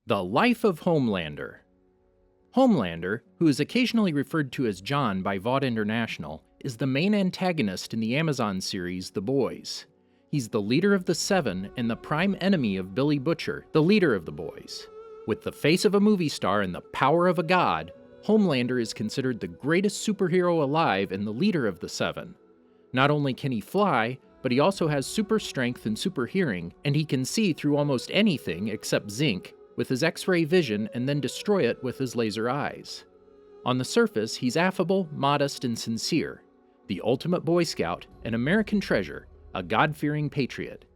The Life of Homelander. Homelander, who is occasionally referred to as John by Vought International, is the main antagonist in the Amazon series The Boys. He's the leader of the Seven and the prime enemy of Billy Butcher, the leader of the Boys. With the face of a movie star and the power of a god, Homelander is considered the greatest superhero alive and the leader of the Seven. Not only can he fly, but he also has super strength and super hearing, and he can see through almost anything except zinc with his X-ray vision and then destroy it with his laser eyes. On the surface, he's affable, modest, and sincere, the ultimate Boy Scout, an American treasure, a God-fearing patriot.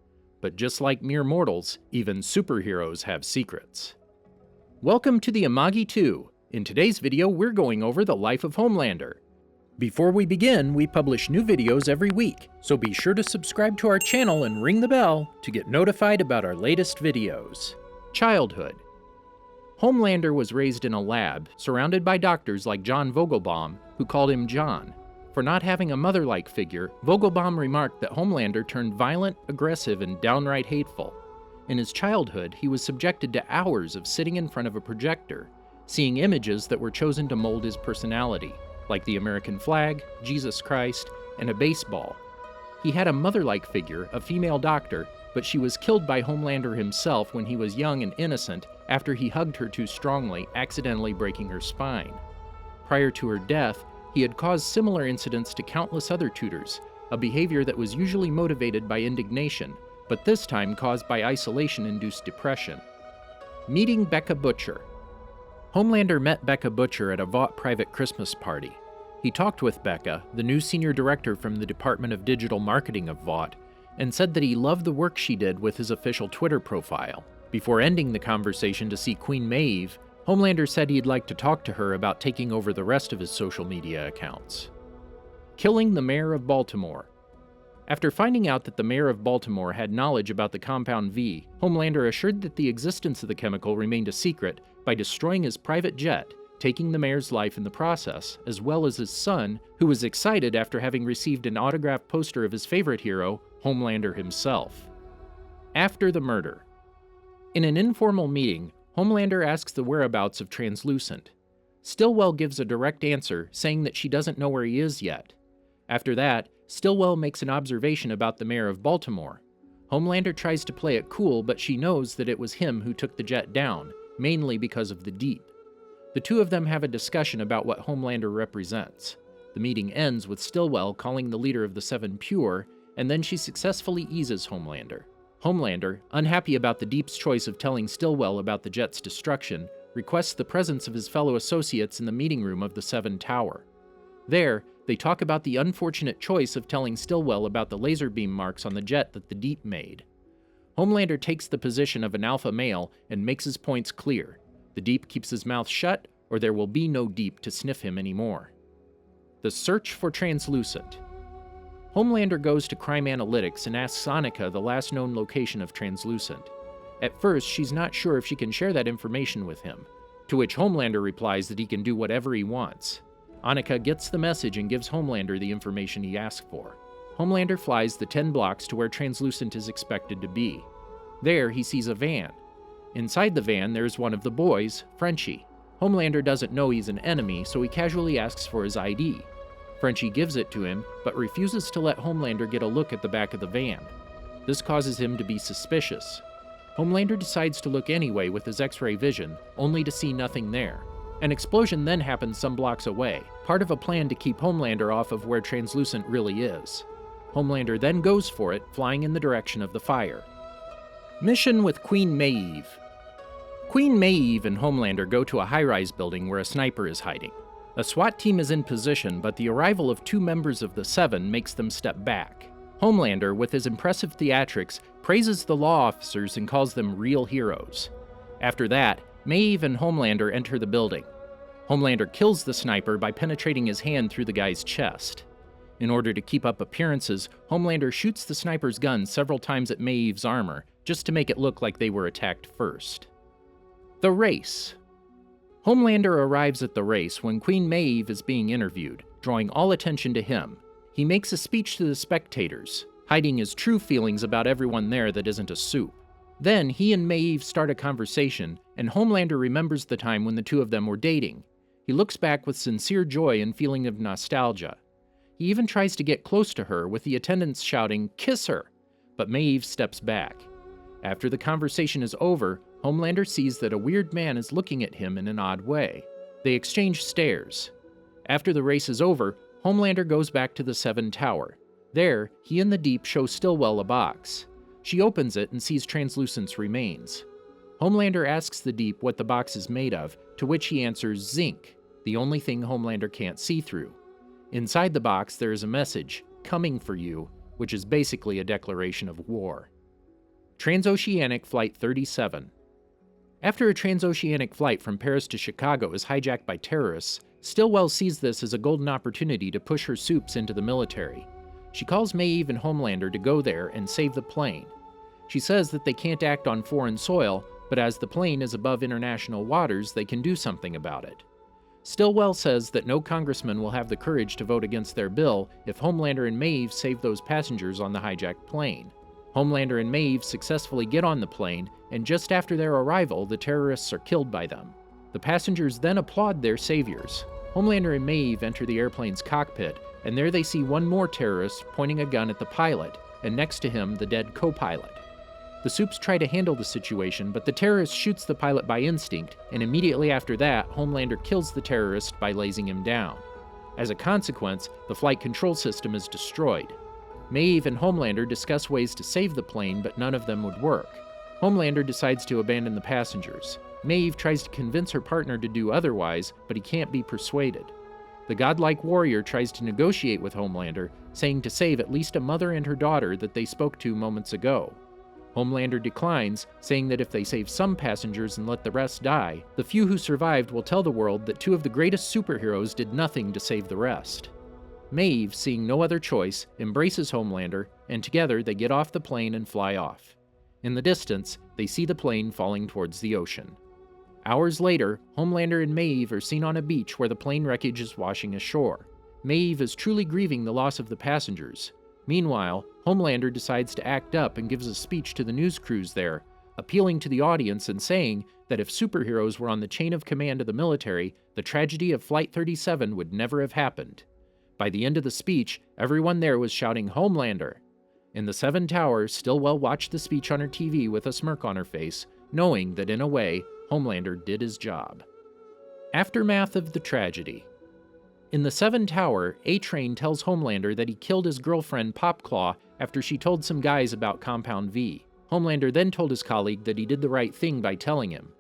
But just like mere mortals, even superheroes have secrets. Welcome to the Amagi 2. In today's video, we're going over the life of Homelander. Before we begin, we publish new videos every week, so be sure to subscribe to our channel and ring the bell to get notified about our latest videos. Childhood. Homelander was raised in a lab, surrounded by doctors like John Vogelbaum, who called him John. For not having a mother-like figure, Vogelbaum remarked that Homelander turned violent, aggressive, and downright hateful. In his childhood, he was subjected to hours of sitting in front of a projector, seeing images that were chosen to mold his personality, like the American flag, Jesus Christ, and a baseball. He had a mother-like figure, a female doctor, but she was killed by Homelander himself when he was young and innocent after he hugged her too strongly, accidentally breaking her spine. Prior to her death, he had caused similar incidents to countless other tutors, a behavior that was usually motivated by indignation, but this time caused by isolation-induced depression. Meeting Becca Butcher. Homelander met Becca Butcher at a Vought private Christmas party. He talked with Becca, the new senior director from the Department of Digital Marketing of Vought, and said that he loved the work she did with his official Twitter profile. Before ending the conversation to see Queen Maeve, Homelander said he'd like to talk to her about taking over the rest of his social media accounts. Killing the mayor of Baltimore. After finding out that the mayor of Baltimore had knowledge about the Compound V, Homelander assured that the existence of the chemical remained a secret by destroying his private jet, taking the mayor's life in the process, as well as his son, who was excited after having received an autographed poster of his favorite hero, Homelander himself. After the murder. In an informal meeting, Homelander asks the whereabouts of Translucent. Stillwell gives a direct answer, saying that she doesn't know where he is yet. After that, Stillwell makes an observation about the mayor of Baltimore. Homelander tries to play it cool, but she knows that it was him who took the jet down, mainly because of the deep. The two of them have a discussion about what Homelander represents. The meeting ends with Stillwell calling the leader of the Seven pure, and then she successfully eases Homelander. Homelander, unhappy about the Deep's choice of telling Stillwell about the jet's destruction, requests the presence of his fellow associates in the meeting room of the Seven Tower. There, they talk about the unfortunate choice of telling Stillwell about the laser beam marks on the jet that the Deep made. Homelander takes the position of an alpha male and makes his points clear. The Deep keeps his mouth shut, or there will be no Deep to sniff him anymore. The search for Translucent. Homelander goes to Crime Analytics and asks Annika the last known location of Translucent. At first, she's not sure if she can share that information with him, to which Homelander replies that he can do whatever he wants. Annika gets the message and gives Homelander the information he asked for. Homelander flies the 10 blocks to where Translucent is expected to be. There, he sees a van. Inside the van, there's one of the boys, Frenchie. Homelander doesn't know he's an enemy, so he casually asks for his ID. Frenchie gives it to him, but refuses to let Homelander get a look at the back of the van. This causes him to be suspicious. Homelander decides to look anyway with his X-ray vision, only to see nothing there. An explosion then happens some blocks away, part of a plan to keep Homelander off of where Translucent really is. Homelander then goes for it, flying in the direction of the fire. Mission with Queen Maeve. Queen Maeve and Homelander go to a high-rise building where a sniper is hiding. A SWAT team is in position, but the arrival of 2 members of the Seven makes them step back. Homelander, with his impressive theatrics, praises the law officers and calls them real heroes. After that, Maeve and Homelander enter the building. Homelander kills the sniper by penetrating his hand through the guy's chest. In order to keep up appearances, Homelander shoots the sniper's gun several times at Maeve's armor, just to make it look like they were attacked first. The race. Homelander arrives at the race when Queen Maeve is being interviewed, drawing all attention to him. He makes a speech to the spectators, hiding his true feelings about everyone there that isn't a soup. Then he and Maeve start a conversation, and Homelander remembers the time when the two of them were dating. He looks back with sincere joy and feeling of nostalgia. He even tries to get close to her, with the attendants shouting, "Kiss her!" But Maeve steps back. After the conversation is over, Homelander sees that a weird man is looking at him in an odd way. They exchange stares. After the race is over, Homelander goes back to the 7 Tower. There, he and the Deep show Stillwell a box. She opens it and sees Translucent's remains. Homelander asks the Deep what the box is made of, to which he answers zinc, the only thing Homelander can't see through. Inside the box, there is a message, "Coming for you," which is basically a declaration of war. Transoceanic Flight 37. After a transoceanic flight from Paris to Chicago is hijacked by terrorists, Stillwell sees this as a golden opportunity to push her soups into the military. She calls Maeve and Homelander to go there and save the plane. She says that they can't act on foreign soil, but as the plane is above international waters, they can do something about it. Stillwell says that no congressman will have the courage to vote against their bill if Homelander and Maeve save those passengers on the hijacked plane. Homelander and Maeve successfully get on the plane, and just after their arrival, the terrorists are killed by them. The passengers then applaud their saviors. Homelander and Maeve enter the airplane's cockpit, and there they see one more terrorist pointing a gun at the pilot, and next to him, the dead co-pilot. The Supes try to handle the situation, but the terrorist shoots the pilot by instinct, and immediately after that, Homelander kills the terrorist by lasing him down. As a consequence, the flight control system is destroyed. Maeve and Homelander discuss ways to save the plane, but none of them would work. Homelander decides to abandon the passengers. Maeve tries to convince her partner to do otherwise, but he can't be persuaded. The godlike warrior tries to negotiate with Homelander, saying to save at least a mother and her daughter that they spoke to moments ago. Homelander declines, saying that if they save some passengers and let the rest die, the few who survived will tell the world that two of the greatest superheroes did nothing to save the rest. Maeve, seeing no other choice, embraces Homelander, and together they get off the plane and fly off. In the distance, they see the plane falling towards the ocean. Hours later, Homelander and Maeve are seen on a beach where the plane wreckage is washing ashore. Maeve is truly grieving the loss of the passengers. Meanwhile, Homelander decides to act up and gives a speech to the news crews there, appealing to the audience and saying that if superheroes were on the chain of command of the military, the tragedy of Flight 37 would never have happened. By the end of the speech, everyone there was shouting "Homelander!" In the 7 Tower, Stillwell watched the speech on her TV with a smirk on her face, knowing that in a way, Homelander did his job. Aftermath of the tragedy. In the 7 Tower, A-Train tells Homelander that he killed his girlfriend Popclaw after she told some guys about Compound V. Homelander then told his colleague that he did the right thing by telling him.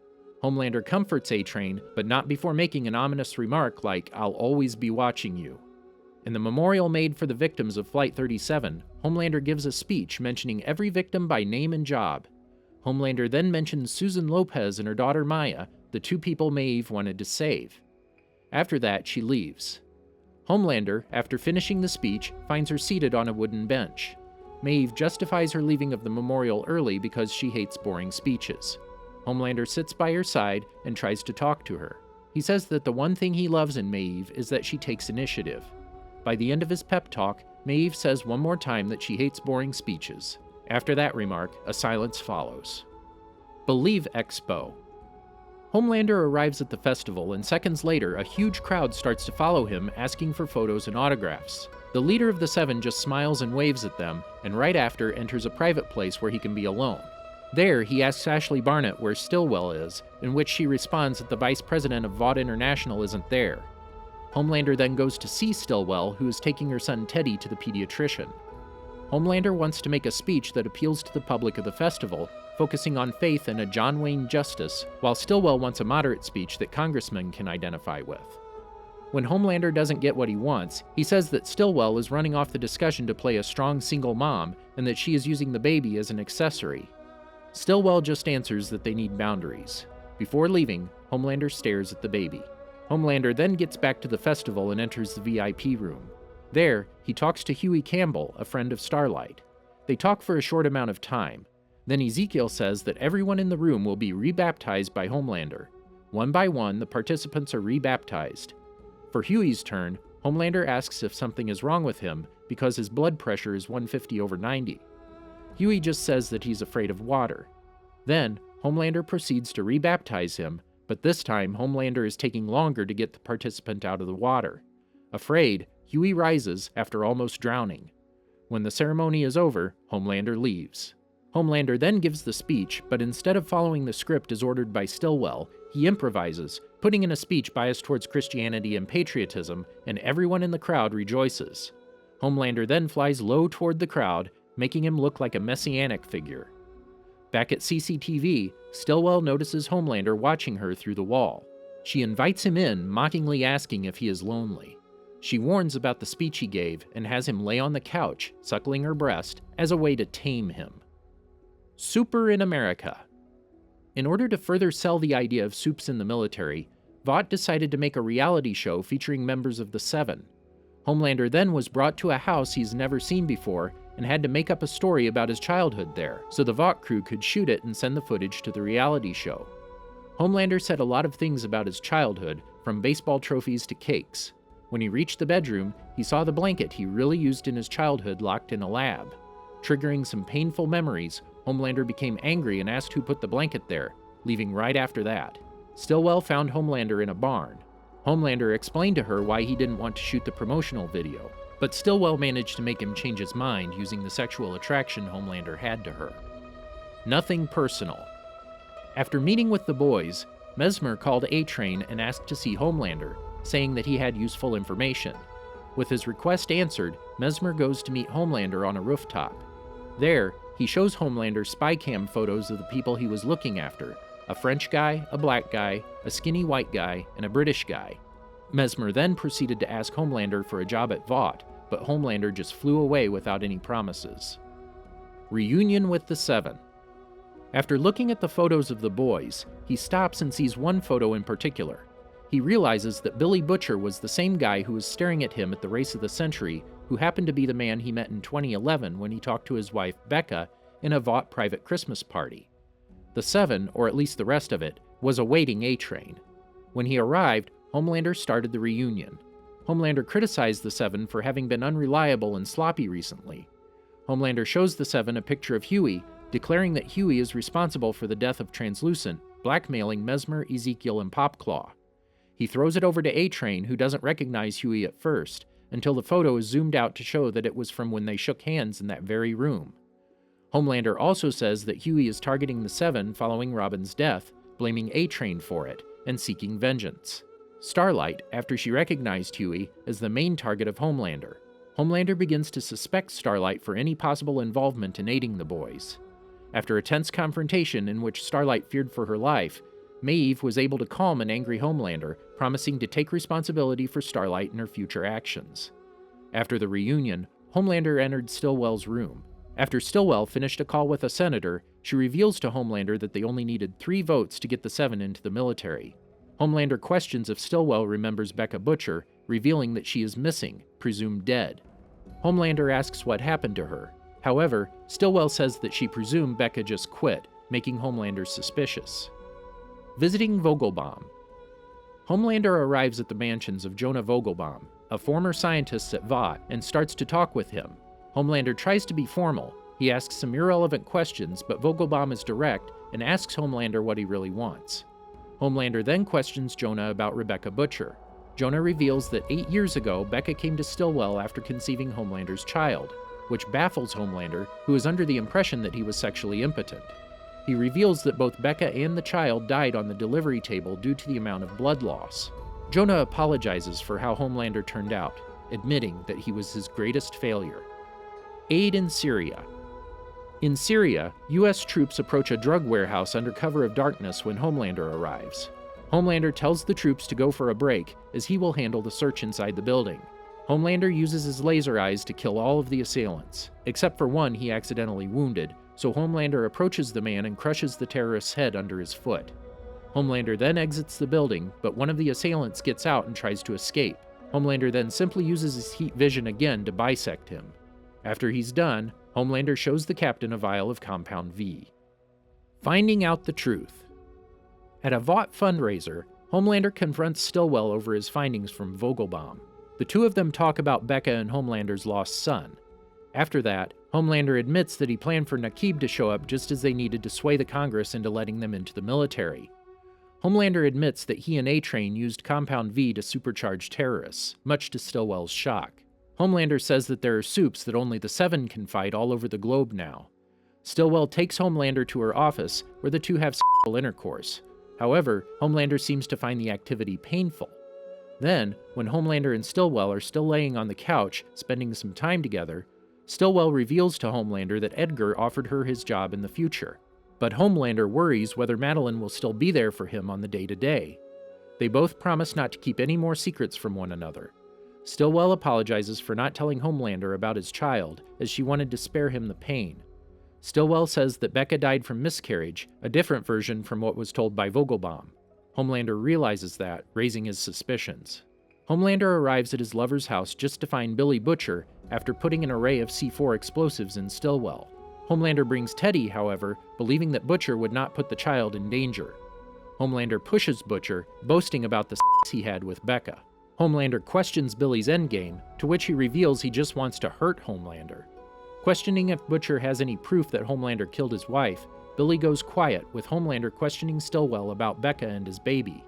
Homelander comforts A-Train, but not before making an ominous remark like, "I'll always be watching you." In the memorial made for the victims of Flight 37, Homelander gives a speech mentioning every victim by name and job. Homelander then mentions Susan Lopez and her daughter Maya, the two people Maeve wanted to save. After that, she leaves. Homelander, after finishing the speech, finds her seated on a wooden bench. Maeve justifies her leaving of the memorial early because she hates boring speeches. Homelander sits by her side and tries to talk to her. He says that the one thing he loves in Maeve is that she takes initiative. By the end of his pep talk, Maeve says one more time that she hates boring speeches. After that remark, a silence follows. Believe Expo. Homelander arrives at the festival, and seconds later, a huge crowd starts to follow him, asking for photos and autographs. The leader of the 7 just smiles and waves at them, and right after enters a private place where he can be alone. There, he asks Ashley Barnett where Stillwell is, in which she responds that the vice president of Vought International isn't there. Homelander then goes to see Stillwell, who is taking her son Teddy to the pediatrician. Homelander wants to make a speech that appeals to the public of the festival, focusing on faith and a John Wayne justice, while Stillwell wants a moderate speech that congressmen can identify with. When Homelander doesn't get what he wants, he says that Stillwell is running off the discussion to play a strong single mom, and that she is using the baby as an accessory. Stillwell just answers that they need boundaries. Before leaving, Homelander stares at the baby. Homelander then gets back to the festival and enters the VIP room. There, he talks to Huey Campbell, a friend of Starlight. They talk for a short amount of time. Then Ezekiel says that everyone in the room will be rebaptized by Homelander. One by one, the participants are rebaptized. For Huey's turn, Homelander asks if something is wrong with him because his blood pressure is 150/90. Huey just says that he's afraid of water. Then, Homelander proceeds to rebaptize him, but this time Homelander is taking longer to get the participant out of the water. Afraid, Huey rises after almost drowning. When the ceremony is over, Homelander leaves. Homelander then gives the speech, but instead of following the script as ordered by Stillwell, he improvises, putting in a speech biased towards Christianity and patriotism, and everyone in the crowd rejoices. Homelander then flies low toward the crowd, making him look like a messianic figure. Back at CCTV, Stillwell notices Homelander watching her through the wall. She invites him in, mockingly asking if he is lonely. She warns about the speech he gave and has him lay on the couch, suckling her breast, as a way to tame him. Super in America. In order to further sell the idea of supes in the military, Vought decided to make a reality show featuring members of the Seven. Homelander then was brought to a house he's never seen before and had to make up a story about his childhood there, so the Vought crew could shoot it and send the footage to the reality show. Homelander said a lot of things about his childhood, from baseball trophies to cakes. When he reached the bedroom, he saw the blanket he really used in his childhood locked in a lab. Triggering some painful memories, Homelander became angry and asked who put the blanket there, leaving right after that. Stillwell found Homelander in a barn. Homelander explained to her why he didn't want to shoot the promotional video, but Stillwell managed to make him change his mind using the sexual attraction Homelander had to her. Nothing personal. After meeting with the boys, Mesmer called A-Train and asked to see Homelander, saying that he had useful information. With his request answered, Mesmer goes to meet Homelander on a rooftop. There, he shows Homelander spy cam photos of the people he was looking after, a French guy, a black guy, a skinny white guy, and a British guy. Mesmer then proceeded to ask Homelander for a job at Vought, but Homelander just flew away without any promises. Reunion with the Seven. After looking at the photos of the boys, he stops and sees one photo in particular. He realizes that Billy Butcher was the same guy who was staring at him at the race of the century, who happened to be the man he met in 2011 when he talked to his wife, Becca, in a Vought private Christmas party. The Seven, or at least the rest of it, was awaiting A-Train. When he arrived, Homelander started the reunion. Homelander criticized the Seven for having been unreliable and sloppy recently. Homelander shows the Seven a picture of Huey, declaring that Huey is responsible for the death of Translucent, blackmailing Mesmer, Ezekiel, and Popclaw. He throws it over to A-Train, who doesn't recognize Huey at first, until the photo is zoomed out to show that it was from when they shook hands in that very room. Homelander also says that Huey is targeting the Seven following Robin's death, blaming A-Train for it, and seeking vengeance. Starlight, after she recognized Huey, is the main target of Homelander. Homelander begins to suspect Starlight for any possible involvement in aiding the boys. After a tense confrontation in which Starlight feared for her life, Maeve was able to calm an angry Homelander, promising to take responsibility for Starlight and her future actions. After the reunion, Homelander entered Stillwell's room. After Stillwell finished a call with a senator, she reveals to Homelander that they only needed 3 votes to get the Seven into the military. Homelander questions if Stillwell remembers Becca Butcher, revealing that she is missing, presumed dead. Homelander asks what happened to her. However, Stillwell says that she presumed Becca just quit, making Homelander suspicious. Visiting Vogelbaum. Homelander arrives at the mansions of Jonah Vogelbaum, a former scientist at Vought, and starts to talk with him. Homelander tries to be formal. He asks some irrelevant questions, but Vogelbaum is direct and asks Homelander what he really wants. Homelander then questions Jonah about Rebecca Butcher. Jonah reveals that 8 years ago, Becca came to Stillwell after conceiving Homelander's child, which baffles Homelander, who is under the impression that he was sexually impotent. He reveals that both Becca and the child died on the delivery table due to the amount of blood loss. Jonah apologizes for how Homelander turned out, admitting that he was his greatest failure. Aid in Syria. In Syria, U.S. troops approach a drug warehouse under cover of darkness when Homelander arrives. Homelander tells the troops to go for a break, as he will handle the search inside the building. Homelander uses his laser eyes to kill all of the assailants, except for one he accidentally wounded, so Homelander approaches the man and crushes the terrorist's head under his foot. Homelander then exits the building, but one of the assailants gets out and tries to escape. Homelander then simply uses his heat vision again to bisect him. After he's done, Homelander shows the captain a vial of Compound V. Finding out the truth. At a Vought fundraiser, Homelander confronts Stillwell over his findings from Vogelbaum. The two of them talk about Becca and Homelander's lost son. After that, Homelander admits that he planned for Naquib to show up just as they needed to sway the Congress into letting them into the military. Homelander admits that he and A-Train used Compound V to supercharge terrorists, much to Stillwell's shock. Homelander says that there are soups that only the Seven can fight all over the globe now. Stillwell takes Homelander to her office, where the two have sexual intercourse. However, Homelander seems to find the activity painful. Then, when Homelander and Stillwell are still laying on the couch, spending some time together, Stillwell reveals to Homelander that Edgar offered her his job in the future. But Homelander worries whether Madeline will still be there for him on the day-to-day. They both promise not to keep any more secrets from one another. Stillwell apologizes for not telling Homelander about his child, as she wanted to spare him the pain. Stillwell says that Becca died from miscarriage, a different version from what was told by Vogelbaum. Homelander realizes that, raising his suspicions. Homelander arrives at his lover's house just to find Billy Butcher after putting an array of C4 explosives in Stillwell. Homelander brings Teddy, however, believing that Butcher would not put the child in danger. Homelander pushes Butcher, boasting about the sex he had with Becca. Homelander questions Billy's endgame, to which he reveals he just wants to hurt Homelander. Questioning if Butcher has any proof that Homelander killed his wife, Billy goes quiet, with Homelander questioning Stillwell about Becca and his baby.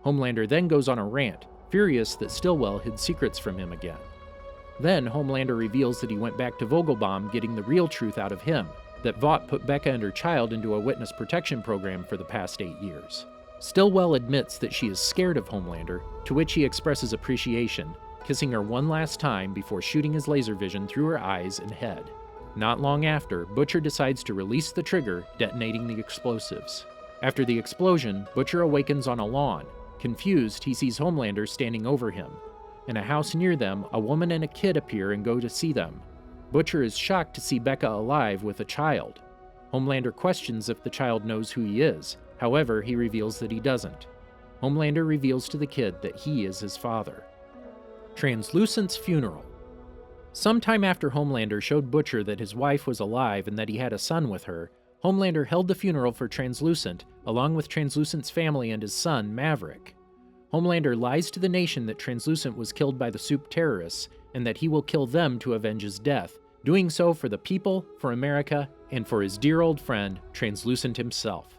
Homelander then goes on a rant, furious that Stillwell hid secrets from him again. Then Homelander reveals that he went back to Vogelbaum getting the real truth out of him, that Vought put Becca and her child into a witness protection program for the past 8 years. Stillwell admits that she is scared of Homelander, to which he expresses appreciation, kissing her one last time before shooting his laser vision through her eyes and head. Not long after, Butcher decides to release the trigger, detonating the explosives. After the explosion, Butcher awakens on a lawn. Confused, he sees Homelander standing over him. In a house near them, a woman and a kid appear and go to see them. Butcher is shocked to see Becca alive with a child. Homelander questions if the child knows who he is. However, he reveals that he doesn't. Homelander reveals to the kid that he is his father. Translucent's funeral. Sometime after Homelander showed Butcher that his wife was alive and that he had a son with her, Homelander held the funeral for Translucent, along with Translucent's family and his son, Maverick. Homelander lies to the nation that Translucent was killed by the Soup terrorists, and that he will kill them to avenge his death, doing so for the people, for America, and for his dear old friend, Translucent himself.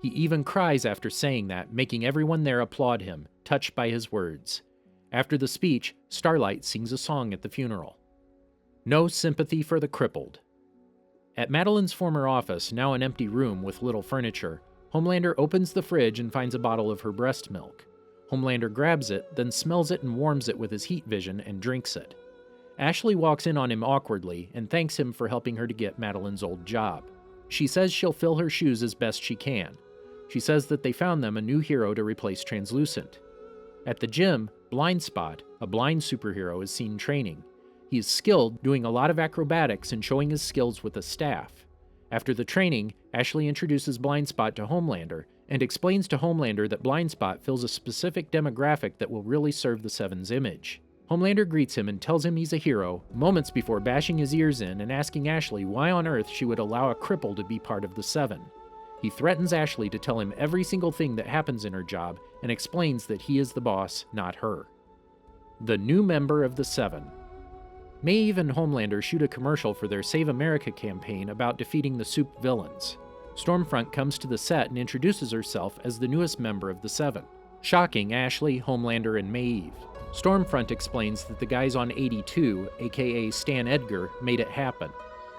He even cries after saying that, making everyone there applaud him, touched by his words. After the speech, Starlight sings a song at the funeral. No sympathy for the crippled. At Madeline's former office, now an empty room with little furniture, Homelander opens the fridge and finds a bottle of her breast milk. Homelander grabs it, then smells it and warms it with his heat vision and drinks it. Ashley walks in on him awkwardly and thanks him for helping her to get Madeline's old job. She says she'll fill her shoes as best she can. She says that they found them a new hero to replace Translucent. At the gym, Blind Spot, a blind superhero, is seen training. He is skilled, doing a lot of acrobatics and showing his skills with a staff. After the training, Ashley introduces Blind Spot to Homelander and explains to Homelander that Blind Spot fills a specific demographic that will really serve the Seven's image. Homelander greets him and tells him he's a hero, moments before bashing his ears in and asking Ashley why on earth she would allow a cripple to be part of the Seven. He threatens Ashley to tell him every single thing that happens in her job and explains that he is the boss, not her. The new member of the Seven. Maeve and Homelander shoot a commercial for their Save America campaign about defeating the Soup villains. Stormfront comes to the set and introduces herself as the newest member of the Seven, shocking Ashley, Homelander, and Maeve. Stormfront explains that the guys on 82, aka Stan Edgar, made it happen.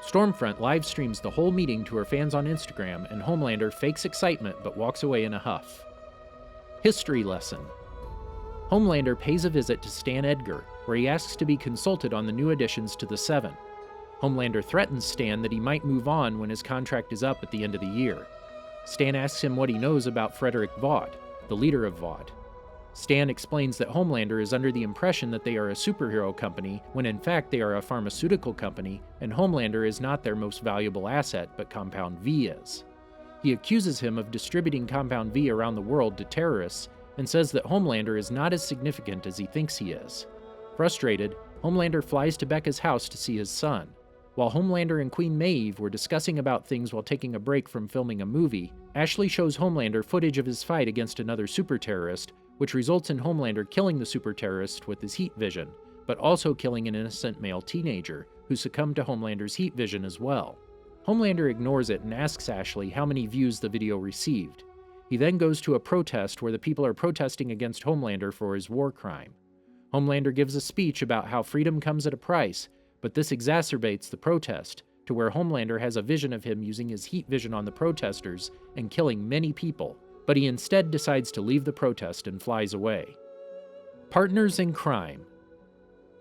Stormfront live streams the whole meeting to her fans on Instagram, and Homelander fakes excitement but walks away in a huff. History lesson. Homelander pays a visit to Stan Edgar, where he asks to be consulted on the new additions to the Seven. Homelander threatens Stan that he might move on when his contract is up at the end of the year. Stan asks him what he knows about Frederick Vought, the leader of Vought. Stan explains that Homelander is under the impression that they are a superhero company, when in fact they are a pharmaceutical company, and Homelander is not their most valuable asset, but Compound V is. He accuses him of distributing Compound V around the world to terrorists, and says that Homelander is not as significant as he thinks he is. Frustrated, Homelander flies to Becca's house to see his son. While Homelander and Queen Maeve were discussing about things while taking a break from filming a movie, Ashley shows Homelander footage of his fight against another super-terrorist, which results in Homelander killing the super-terrorist with his heat vision, but also killing an innocent male teenager, who succumbed to Homelander's heat vision as well. Homelander ignores it and asks Ashley how many views the video received. He then goes to a protest where the people are protesting against Homelander for his war crime. Homelander gives a speech about how freedom comes at a price, but this exacerbates the protest, to where Homelander has a vision of him using his heat vision on the protesters and killing many people, but he instead decides to leave the protest and flies away. Partners in crime.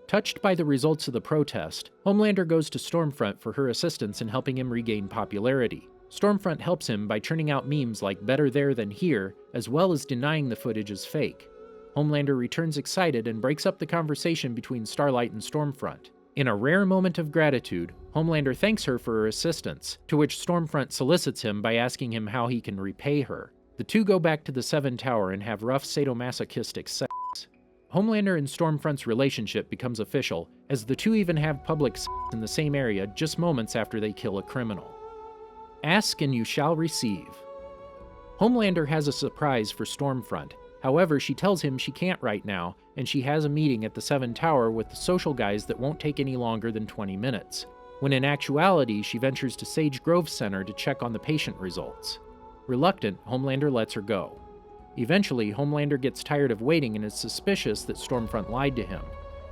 Touched by the results of the protest, Homelander goes to Stormfront for her assistance in helping him regain popularity. Stormfront helps him by churning out memes like "better there than here," as well as denying the footage is fake. Homelander returns excited and breaks up the conversation between Starlight and Stormfront. In a rare moment of gratitude, Homelander thanks her for her assistance, to which Stormfront solicits him by asking him how he can repay her. The two go back to the Seven Tower and have rough sadomasochistic sex. Homelander and Stormfront's relationship becomes official, as the two even have public sex in the same area just moments after they kill a criminal. Ask and you shall receive. Homelander has a surprise for Stormfront. However, she tells him she can't right now, and she has a meeting at the Seven Tower with the social guys that won't take any longer than 20 minutes, when in actuality she ventures to Sage Grove Center to check on the patient results. Reluctant, Homelander lets her go. Eventually, Homelander gets tired of waiting and is suspicious that Stormfront lied to him.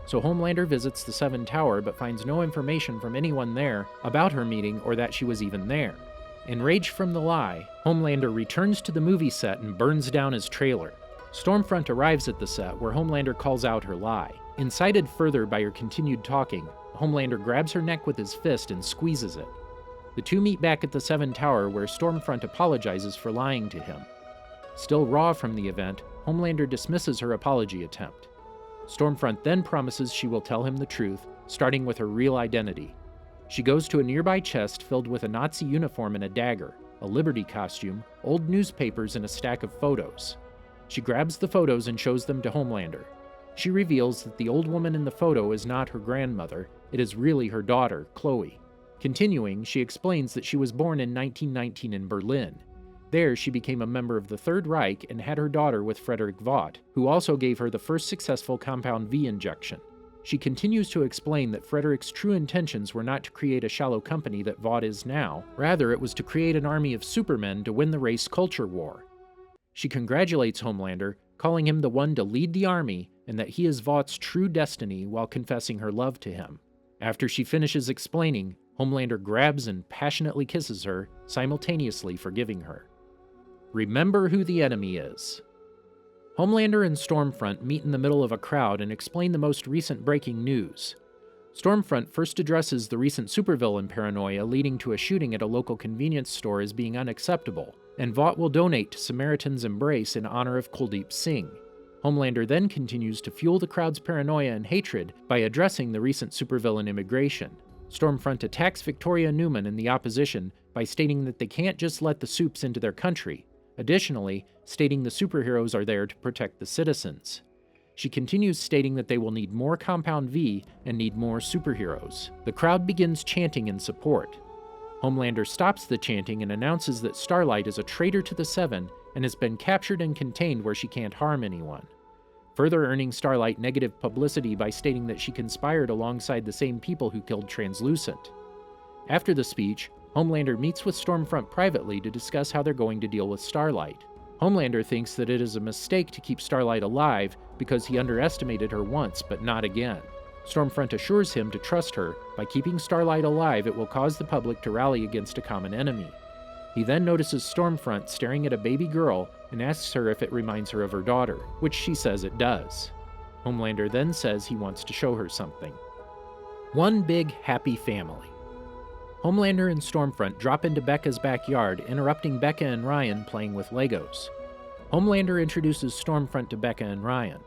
So Homelander visits the Seven Tower but finds no information from anyone there about her meeting or that she was even there. Enraged from the lie, Homelander returns to the movie set and burns down his trailer. Stormfront arrives at the set where Homelander calls out her lie. Incited further by her continued talking, Homelander grabs her neck with his fist and squeezes it. The two meet back at the Seven Tower where Stormfront apologizes for lying to him. Still raw from the event, Homelander dismisses her apology attempt. Stormfront then promises she will tell him the truth, starting with her real identity. She goes to a nearby chest filled with a Nazi uniform and a dagger, a Liberty costume, old newspapers, and a stack of photos. She grabs the photos and shows them to Homelander. She reveals that the old woman in the photo is not her grandmother, it is really her daughter, Chloe. Continuing, she explains that she was born in 1919 in Berlin. There, she became a member of the Third Reich and had her daughter with Frederick Vought, who also gave her the first successful Compound V injection. She continues to explain that Frederick's true intentions were not to create a shallow company that Vought is now, rather it was to create an army of supermen to win the race culture war. She congratulates Homelander, calling him the one to lead the army and that he is Vaught's true destiny while confessing her love to him. After she finishes explaining, Homelander grabs and passionately kisses her, simultaneously forgiving her. Remember who the enemy is. Homelander and Stormfront meet in the middle of a crowd and explain the most recent breaking news. Stormfront first addresses the recent supervillain paranoia leading to a shooting at a local convenience store as being unacceptable, and Vought will donate to Samaritan's Embrace in honor of Kuldeep Singh. Homelander then continues to fuel the crowd's paranoia and hatred by addressing the recent supervillain immigration. Stormfront attacks Victoria Newman and the opposition by stating that they can't just let the supes into their country, additionally stating the superheroes are there to protect the citizens. She continues stating that they will need more Compound V and need more superheroes. The crowd begins chanting in support. Homelander stops the chanting and announces that Starlight is a traitor to the Seven and has been captured and contained where she can't harm anyone, further earning Starlight negative publicity by stating that she conspired alongside the same people who killed Translucent. After the speech, Homelander meets with Stormfront privately to discuss how they're going to deal with Starlight. Homelander thinks that it is a mistake to keep Starlight alive because he underestimated her once, but not again. Stormfront assures him to trust her. By keeping Starlight alive, it will cause the public to rally against a common enemy. He then notices Stormfront staring at a baby girl and asks her if it reminds her of her daughter, which she says it does. Homelander then says he wants to show her something. One big happy family. Homelander and Stormfront drop into Becca's backyard, interrupting Becca and Ryan playing with Legos. Homelander introduces Stormfront to Becca and Ryan.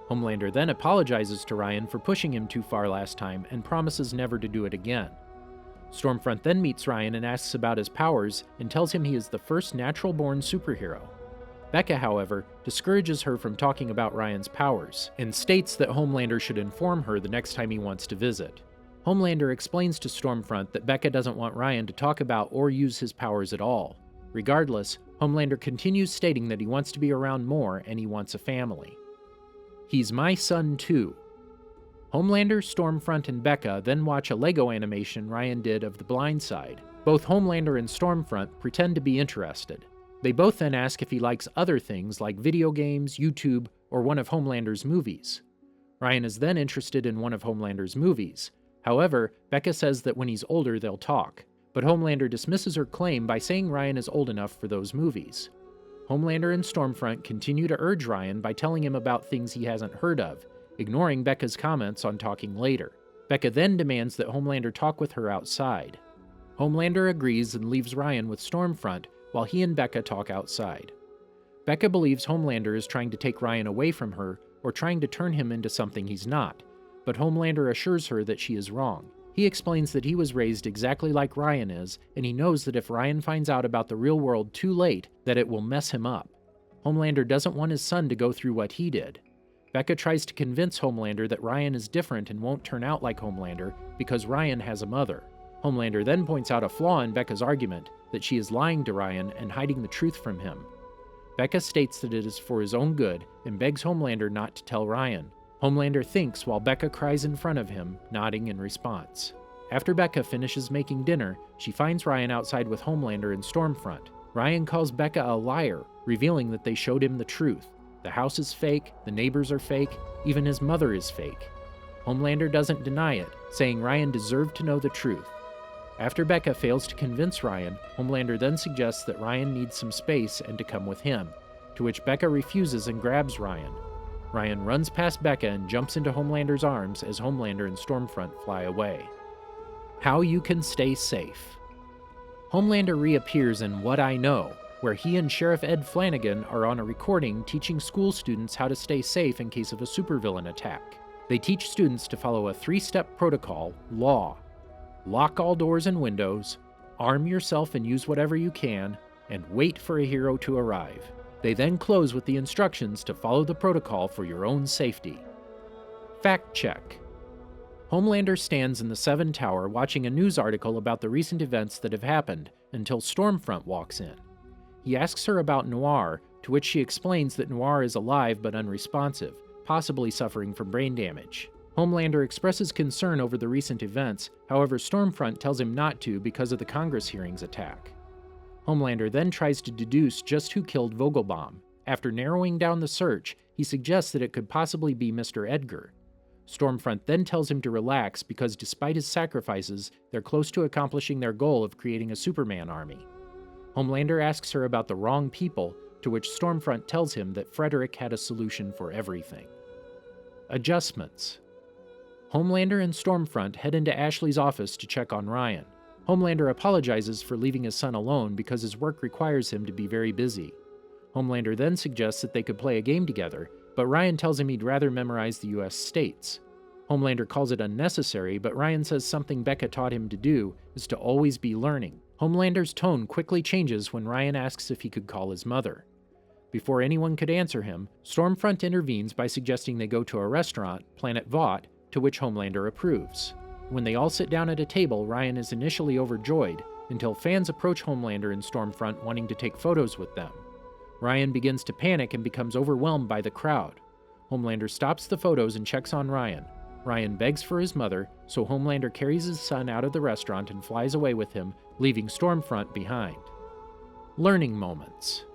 Homelander then apologizes to Ryan for pushing him too far last time and promises never to do it again. Stormfront then meets Ryan and asks about his powers and tells him he is the first natural-born superhero. Becca, however, discourages her from talking about Ryan's powers and states that Homelander should inform her the next time he wants to visit. Homelander explains to Stormfront that Becca doesn't want Ryan to talk about or use his powers at all. Regardless, Homelander continues stating that he wants to be around more and he wants a family. He's my son too. Homelander, Stormfront, and Becca then watch a Lego animation Ryan did of The Blind Side. Both Homelander and Stormfront pretend to be interested. They both then ask if he likes other things like video games, YouTube, or one of Homelander's movies. Ryan is then interested in one of Homelander's movies. However, Becca says that when he's older they'll talk, but Homelander dismisses her claim by saying Ryan is old enough for those movies. Homelander and Stormfront continue to urge Ryan by telling him about things he hasn't heard of, ignoring Becca's comments on talking later. Becca then demands that Homelander talk with her outside. Homelander agrees and leaves Ryan with Stormfront while he and Becca talk outside. Becca believes Homelander is trying to take Ryan away from her or trying to turn him into something he's not, but Homelander assures her that she is wrong. He explains that he was raised exactly like Ryan is, and he knows that if Ryan finds out about the real world too late, that it will mess him up. Homelander doesn't want his son to go through what he did. Becca tries to convince Homelander that Ryan is different and won't turn out like Homelander because Ryan has a mother. Homelander then points out a flaw in Becca's argument, that she is lying to Ryan and hiding the truth from him. Becca states that it is for his own good and begs Homelander not to tell Ryan. Homelander thinks while Becca cries in front of him, nodding in response. After Becca finishes making dinner, she finds Ryan outside with Homelander and Stormfront. Ryan calls Becca a liar, revealing that they showed him the truth. The house is fake, the neighbors are fake, even his mother is fake. Homelander doesn't deny it, saying Ryan deserved to know the truth. After Becca fails to convince Ryan, Homelander then suggests that Ryan needs some space and to come with him, to which Becca refuses and grabs Ryan. Ryan runs past Becca and jumps into Homelander's arms as Homelander and Stormfront fly away. How you can stay safe. Homelander reappears in What I Know, where he and Sheriff Ed Flanagan are on a recording teaching school students how to stay safe in case of a supervillain attack. They teach students to follow a 3-step protocol, LAW. Lock all doors and windows, arm yourself and use whatever you can, and wait for a hero to arrive. They then close with the instructions to follow the protocol for your own safety. Fact check. Homelander stands in the 7 Tower watching a news article about the recent events that have happened until Stormfront walks in. He asks her about Noir, to which she explains that Noir is alive but unresponsive, possibly suffering from brain damage. Homelander expresses concern over the recent events, however Stormfront tells him not to because of the Congress hearings attack. Homelander then tries to deduce just who killed Vogelbaum. After narrowing down the search, he suggests that it could possibly be Mr. Edgar. Stormfront then tells him to relax because despite his sacrifices, they're close to accomplishing their goal of creating a Superman army. Homelander asks her about the wrong people, to which Stormfront tells him that Frederick had a solution for everything. Adjustments. Homelander and Stormfront head into Ashley's office to check on Ryan. Homelander apologizes for leaving his son alone because his work requires him to be very busy. Homelander then suggests that they could play a game together, but Ryan tells him he'd rather memorize the US states. Homelander calls it unnecessary, but Ryan says something Becca taught him to do is to always be learning. Homelander's tone quickly changes when Ryan asks if he could call his mother. Before anyone could answer him, Stormfront intervenes by suggesting they go to a restaurant, Planet Vought, to which Homelander approves. When they all sit down at a table, Ryan is initially overjoyed, until fans approach Homelander and Stormfront wanting to take photos with them. Ryan begins to panic and becomes overwhelmed by the crowd. Homelander stops the photos and checks on Ryan. Ryan begs for his mother, so Homelander carries his son out of the restaurant and flies away with him, leaving Stormfront behind. Learning moments.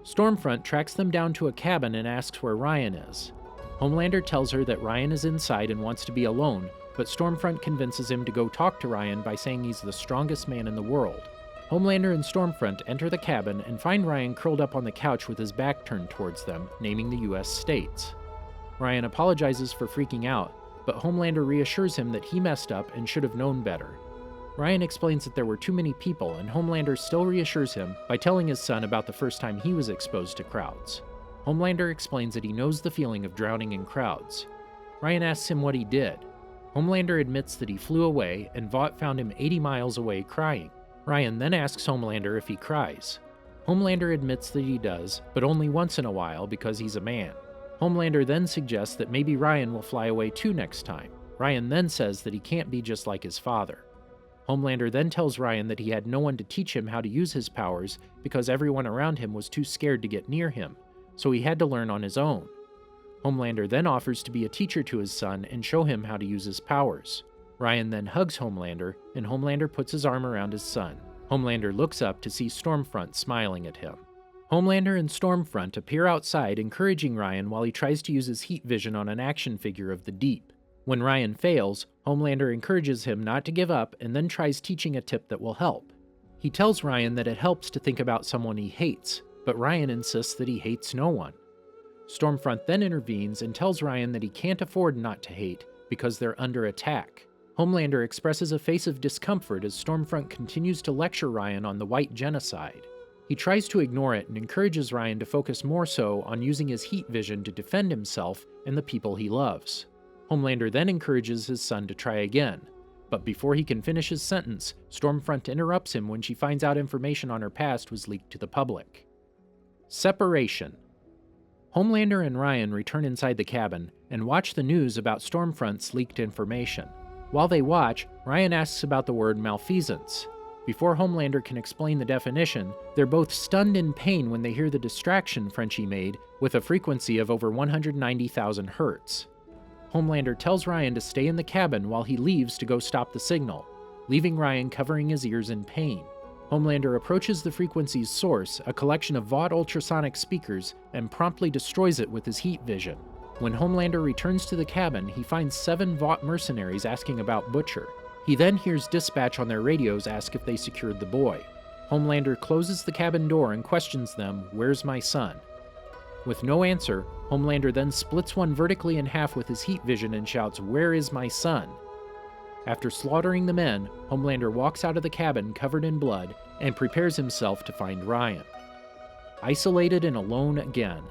Stormfront tracks them down to a cabin and asks where Ryan is. Homelander tells her that Ryan is inside and wants to be alone, but Stormfront convinces him to go talk to Ryan by saying he's the strongest man in the world. Homelander and Stormfront enter the cabin and find Ryan curled up on the couch with his back turned towards them, naming the US states. Ryan apologizes for freaking out, but Homelander reassures him that he messed up and should have known better. Ryan explains that there were too many people, and Homelander still reassures him by telling his son about the first time he was exposed to crowds. Homelander explains that he knows the feeling of drowning in crowds. Ryan asks him what he did. Homelander admits that he flew away, and Vought found him 80 miles away crying. Ryan then asks Homelander if he cries. Homelander admits that he does, but only once in a while because he's a man. Homelander then suggests that maybe Ryan will fly away too next time. Ryan then says that he can't be just like his father. Homelander then tells Ryan that he had no one to teach him how to use his powers because everyone around him was too scared to get near him, so he had to learn on his own. Homelander then offers to be a teacher to his son and show him how to use his powers. Ryan then hugs Homelander, and Homelander puts his arm around his son. Homelander looks up to see Stormfront smiling at him. Homelander and Stormfront appear outside, encouraging Ryan while he tries to use his heat vision on an action figure of the Deep. When Ryan fails, Homelander encourages him not to give up and then tries teaching a tip that will help. He tells Ryan that it helps to think about someone he hates, but Ryan insists that he hates no one. Stormfront then intervenes and tells Ryan that he can't afford not to hate because they're under attack. Homelander expresses a face of discomfort as Stormfront continues to lecture Ryan on the white genocide. He tries to ignore it and encourages Ryan to focus more so on using his heat vision to defend himself and the people he loves. Homelander then encourages his son to try again, but before he can finish his sentence, Stormfront interrupts him when she finds out information on her past was leaked to the public. Separation. Homelander and Ryan return inside the cabin and watch the news about Stormfront's leaked information. While they watch, Ryan asks about the word malfeasance. Before Homelander can explain the definition, they're both stunned in pain when they hear the distraction Frenchie made with a frequency of over 190,000 hertz. Homelander tells Ryan to stay in the cabin while he leaves to go stop the signal, leaving Ryan covering his ears in pain. Homelander approaches the frequency's source, a collection of Vought ultrasonic speakers, and promptly destroys it with his heat vision. When Homelander returns to the cabin, he finds 7 Vought mercenaries asking about Butcher. He then hears dispatch on their radios ask if they secured the boy. Homelander closes the cabin door and questions them, "Where's my son?" With no answer, Homelander then splits one vertically in half with his heat vision and shouts, "Where is my son?" After slaughtering the men, Homelander walks out of the cabin covered in blood and prepares himself to find Ryan. Isolated and alone again.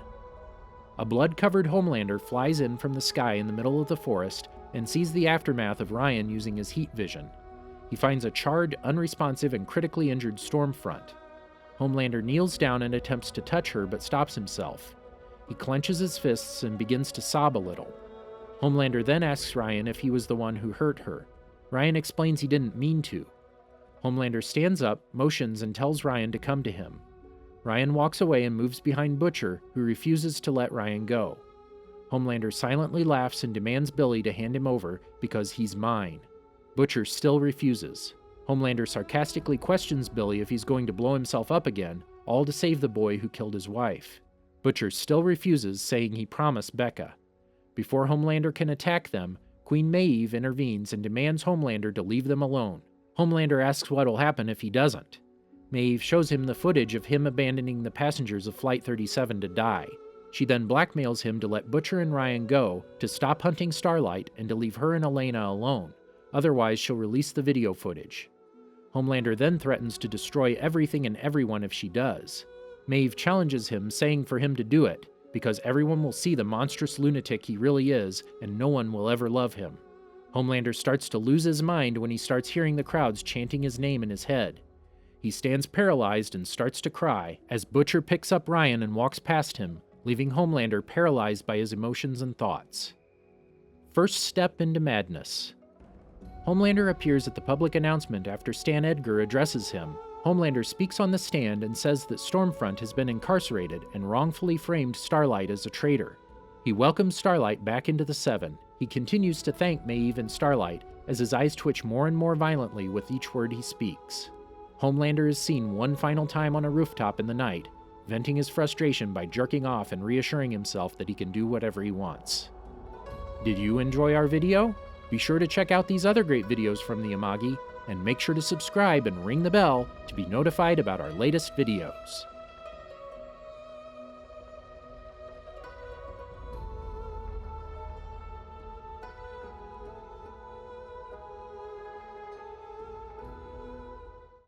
A blood-covered Homelander flies in from the sky in the middle of the forest and sees the aftermath of Ryan using his heat vision. He finds a charred, unresponsive, and critically injured Stormfront. Homelander kneels down and attempts to touch her but stops himself. He clenches his fists and begins to sob a little. Homelander then asks Ryan if he was the one who hurt her. Ryan explains he didn't mean to. Homelander stands up, motions, and tells Ryan to come to him. Ryan walks away and moves behind Butcher, who refuses to let Ryan go. Homelander silently laughs and demands Billy to hand him over because he's mine. Butcher still refuses. Homelander sarcastically questions Billy if he's going to blow himself up again, all to save the boy who killed his wife. Butcher still refuses, saying he promised Becca. Before Homelander can attack them, Queen Maeve intervenes and demands Homelander to leave them alone. Homelander asks what'll happen if he doesn't. Maeve shows him the footage of him abandoning the passengers of Flight 37 to die. She then blackmails him to let Butcher and Ryan go, to stop hunting Starlight, and to leave her and Elena alone. Otherwise, she'll release the video footage. Homelander then threatens to destroy everything and everyone if she does. Maeve challenges him, saying for him to do it, because everyone will see the monstrous lunatic he really is, and no one will ever love him. Homelander starts to lose his mind when he starts hearing the crowds chanting his name in his head. He stands paralyzed and starts to cry as Butcher picks up Ryan and walks past him, leaving Homelander paralyzed by his emotions and thoughts. First step into madness. Homelander appears at the public announcement after Stan Edgar addresses him. Homelander speaks on the stand and says that Stormfront has been incarcerated and wrongfully framed Starlight as a traitor. He welcomes Starlight back into the Seven. He continues to thank Maeve and Starlight as his eyes twitch more and more violently with each word he speaks. Homelander is seen one final time on a rooftop in the night, venting his frustration by jerking off and reassuring himself that he can do whatever he wants. Did you enjoy our video? Be sure to check out these other great videos from the Amagi, and make sure to subscribe and ring the bell to be notified about our latest videos.